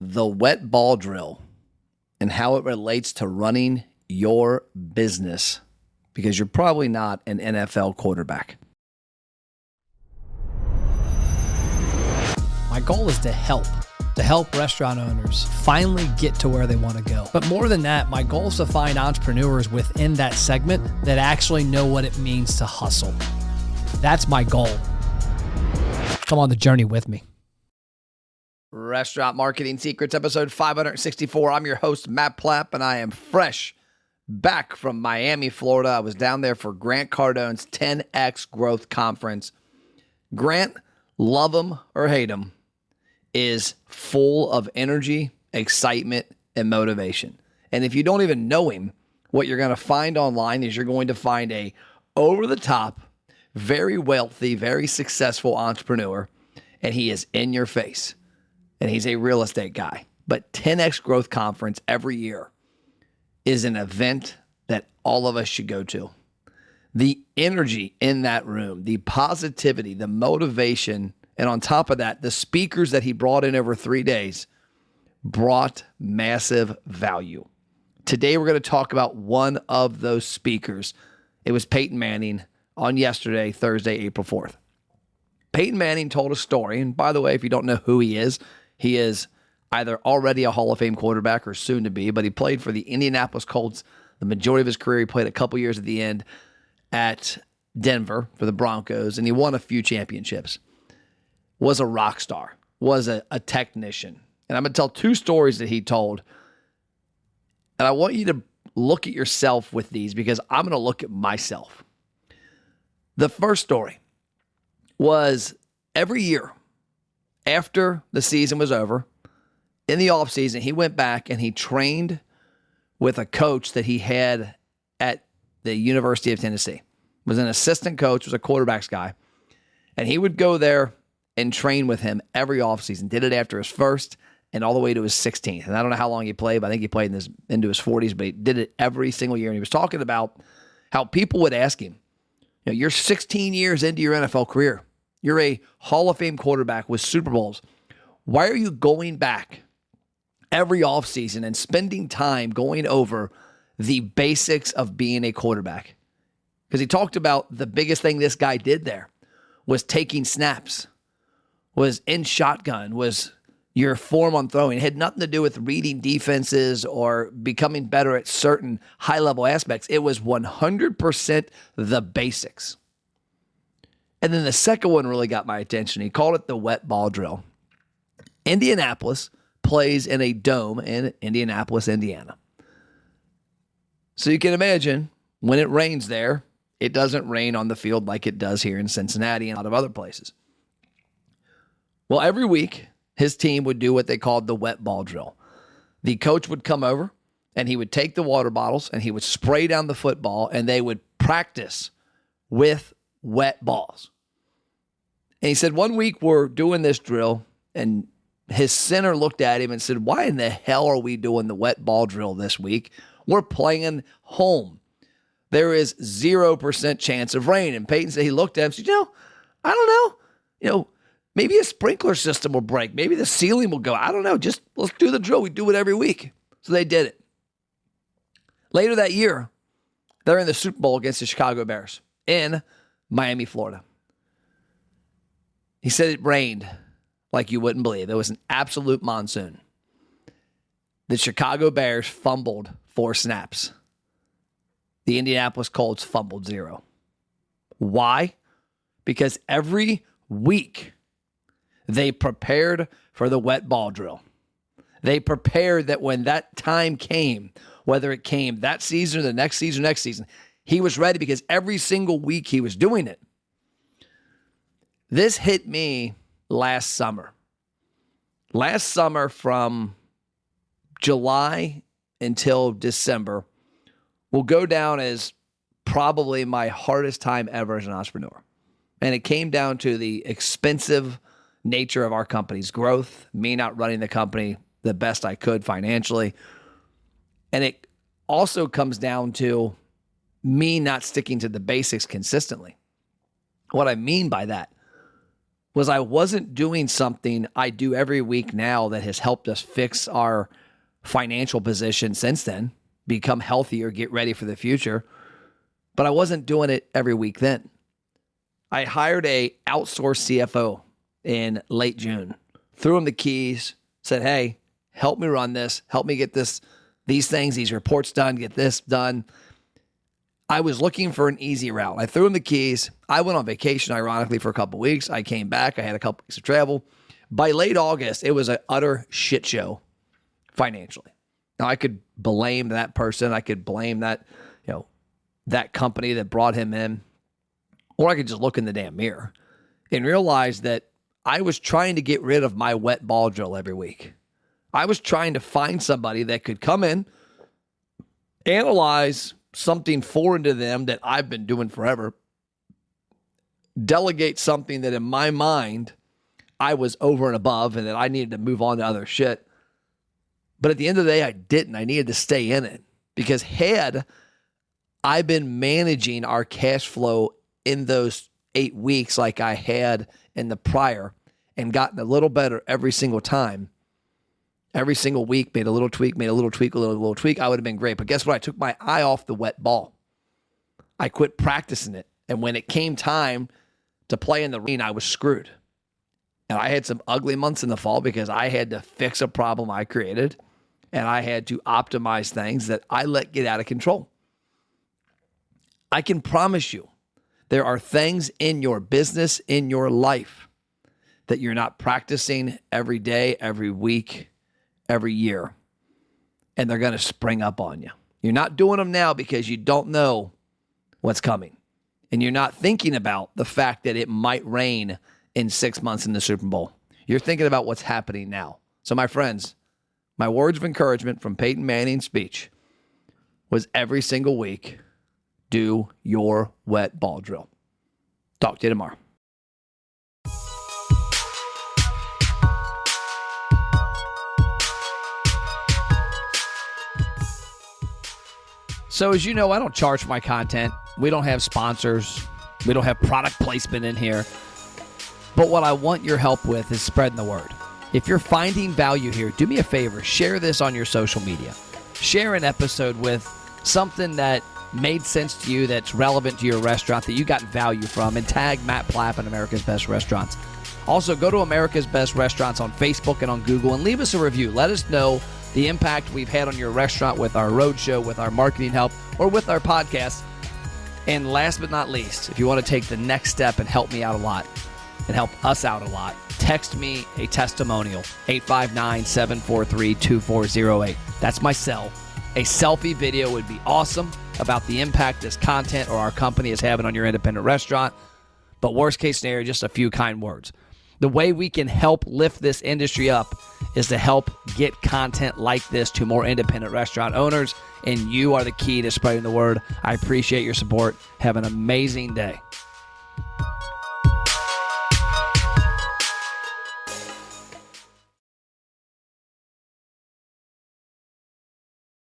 the wet ball drill and how it relates to running your business, because you're probably not an NFL quarterback. My goal is to help restaurant owners finally get to where they want to go. But more than that, my goal is to find entrepreneurs within that segment that actually know what it means to hustle. That's my goal. Come on the journey with me. Restaurant Marketing Secrets, episode 564. I'm your host, Matt Plapp, and I am fresh back from Miami, Florida. I was down there for Grant Cardone's 10X Growth Conference. Grant, love him or hate him, is full of energy, excitement, and motivation. And if you don't even know him, what you're going to find online is you're going to find a over-the-top, very wealthy, very successful entrepreneur, and he is in your face. And he's a real estate guy. But 10X Growth Conference every year is an event that all of us should go to. The energy in that room, the positivity, the motivation, and on top of that, the speakers that he brought in over 3 days brought massive value. Today, we're going to talk about one of those speakers. It was Peyton Manning on yesterday, Thursday, April 4th. Peyton Manning told a story. And by the way, if you don't know who he is either already a Hall of Fame quarterback or soon to be, but he played for the Indianapolis Colts the majority of his career. He played a couple years at the end at Denver for the Broncos, and he won a few championships. Was a rock star, was a technician. And I'm going to tell two stories that he told. And I want you to look at yourself with these because I'm going to look at myself. The first story was every year after the season was over, in the offseason, he went back and he trained with a coach that he had at the University of Tennessee. Was an assistant coach, was a quarterbacks guy. And he would go there and train with him every offseason. Did it after his first and all the way to his 16th. And I don't know how long he played, but I think he played into his 40s, but he did it every single year. And he was talking about how people would ask him, you're 16 years into your NFL career. You're a Hall of Fame quarterback with Super Bowls. Why are you going back every offseason and spending time going over the basics of being a quarterback? Because he talked about the biggest thing this guy did there was taking snaps, was in shotgun, was your form on throwing. It had nothing to do with reading defenses or becoming better at certain high-level aspects. It was 100% the basics. And then the second one really got my attention. He called it the wet ball drill. Indianapolis plays in a dome in Indianapolis, Indiana. So you can imagine when it rains there, it doesn't rain on the field like it does here in Cincinnati and a lot of other places. Well, every week, his team would do what they called the wet ball drill. The coach would come over and he would take the water bottles and he would spray down the football and they would practice with wet balls. And he said, one week we're doing this drill and his center looked at him and said, why in the hell are we doing the wet ball drill this week? We're playing home. There is 0% chance of rain. And Peyton said, he looked at him and said, I don't know. Maybe a sprinkler system will break. Maybe the ceiling will go. I don't know. Just let's do the drill. We do it every week. So they did it. Later that year, they're in the Super Bowl against the Chicago Bears in Miami, Florida. He said it rained like you wouldn't believe. It was an absolute monsoon. The Chicago Bears fumbled 4 snaps. The Indianapolis Colts fumbled 0. Why? Because every week they prepared for the wet ball drill. They prepared that when that time came, whether it came that season or the next season, he was ready because every single week he was doing it. This hit me last summer. Last summer from July until December will go down as probably my hardest time ever as an entrepreneur. And it came down to the expensive nature of our company's growth, me not running the company the best I could financially. And it also comes down to me not sticking to the basics consistently. What I mean by that, was I wasn't doing something I do every week now that has helped us fix our financial position since then, become healthier, get ready for the future. But I wasn't doing it every week then. I hired a outsourced CFO in late June, threw him the keys, said, hey, help me run this, help me get these things, these reports done, get this done. I was looking for an easy route. I threw him the keys. I went on vacation, ironically, for a couple of weeks. I came back. I had a couple weeks of travel. By late August, it was an utter shit show financially. Now, I could blame that person. I could blame that, that company that brought him in. Or I could just look in the damn mirror and realize that I was trying to get rid of my wet ball drill every week. I was trying to find somebody that could come in, analyze something foreign to them that I've been doing forever, delegate something that in my mind I was over and above and that I needed to move on to other shit. But at the end of the day, I didn't. I needed to stay in it because had I been managing our cash flow in those 8 weeks like I had in the prior and gotten a little better every single time, every single week, made a little tweak, a little tweak, I would have been great. But guess what? I took my eye off the wet ball. I quit practicing it. And when it came time to play in the rain, I was screwed. And I had some ugly months in the fall because I had to fix a problem I created and I had to optimize things that I let get out of control. I can promise you there are things in your business, in your life that you're not practicing every day, every week, every year, and they're going to spring up on you. You're not doing them now because you don't know what's coming, and you're not thinking about the fact that it might rain in 6 months in the Super Bowl. You're thinking about what's happening now. So my friends, my words of encouragement from Peyton Manning's speech was every single week, do your wet ball drill. Talk to you tomorrow. So as you know, I don't charge for my content. We don't have sponsors. We don't have product placement in here. But what I want your help with is spreading the word. If you're finding value here, do me a favor. Share this on your social media. Share an episode with something that made sense to you, that's relevant to your restaurant, that you got value from, and tag Matt Plapp and America's Best Restaurants. Also, go to America's Best Restaurants on Facebook and on Google and leave us a review. Let us know the impact we've had on your restaurant with our roadshow, with our marketing help, or with our podcast. And last but not least, if you want to take the next step and help me out a lot and help us out a lot, text me a testimonial, 859-743-2408. That's my cell. A selfie video would be awesome about the impact this content or our company is having on your independent restaurant. But worst case scenario, just a few kind words. The way we can help lift this industry up is to help get content like this to more independent restaurant owners, and you are the key to spreading the word. I appreciate your support. Have an amazing day.